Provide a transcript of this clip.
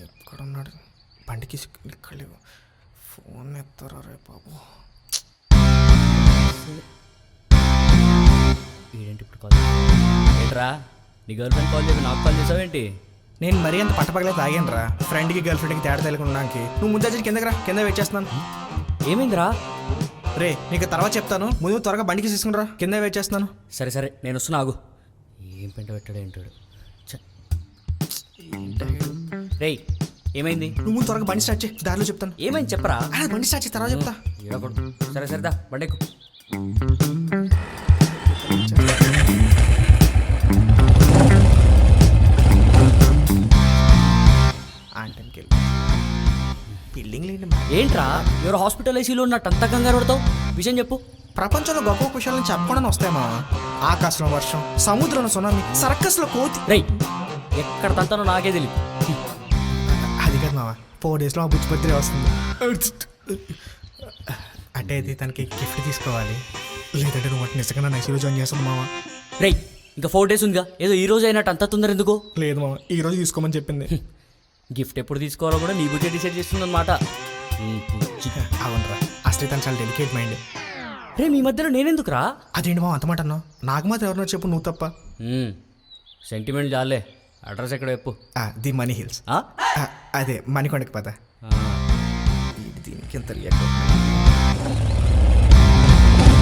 ఎక్కడున్నాడు? బండికి ఇక్కడ ఫోన్ ఎత్తారా రే బాబు. ఏంటి ఇప్పుడు కాల్ ఏంట్రా? నీ గర్ల్ ఫ్రెండ్ కాల్ చేసి నాకు కాల్ చేసావేంటి? నేను మరీ అంత పట్టపగలే తాగాను రా. ఫ్రెండ్కి గర్ల్ ఫ్రెండ్కి తేడా తెలియకుండాకి. నువ్వు ముందు వచ్చి కిందకి రా, కింద వెయిట్ చేస్తున్నాను. ఏమైందిరా? రే నీకు తర్వాత చెప్తాను, ముందు త్వరగా బండికి తీసుకుని రా, కింద వెయిట్ చేస్తున్నాను. సరే సరే నేను వస్తున్నా, ఆగు. ఏం పెంట పెట్టాడు ఏంటాడు? రేయ్ ఏమైంది? నువ్వు ముందు త్వరగా బండి స్టార్ట్ చేయి, దారిలో చెప్తాను. ఏమైంది చెప్పరా? బండి స్టార్ట్ చేయి, తర్వాత చెప్తా. సరే సరేదా బండెక్కు. ఏంట్రా ఎవరు హాస్పిటల్ ఏసీలో ఉన్నట్టు అంత కంగారు పడతావు? విషయం చెప్పు. ప్రపంచంలో గొప్ప విషయాలను చెప్పకుండా వస్తాయమ్మా. ఆకాశంలో వర్షం, సముద్రంలో సునామీ, సర్కస్లో కోతి. రేయ్ ఎక్కడ తంతానో నాకే తెలియదు. అది కాదు మావా, 4 డేస్లో మా బుచ్చి బర్త్డే వస్తుంది. అంటే అది తనకి గిఫ్ట్ తీసుకోవాలి, లేదంటే నువ్వు వాటిని నిజంగా నా ఐసీలో జాయిన్ చేస్తాను మావా. రేయ్ ఇంకా 4 డేస్ ఉందిగా, ఏదో ఈ రోజు అయినట్టు అంత తొందర ఎందుకు? లేదు మావా, ఈ రోజు తీసుకోమని చెప్పింది. గిఫ్ట్ ఎప్పుడు తీసుకోవాలో కూడా నీ బుద్ధి డిసైడ్ చేస్తుంది అనమాట. అవునరా, అసలు తను చాలా డెలికేట్ మైండ్. రే మీ మధ్యలో నేనెందుకురా? అదేంటి మావా అంత మాట అన్నావు? నాకు మాత్రం ఎవరినో చెప్పు, నువ్వు తప్ప. సెంటిమెంట్ జాలే. అడ్రస్ ఎక్కడ చెప్పు. The money hills. అదే మణికొండకి పద. దీనికి ఎంత రియాక్ట్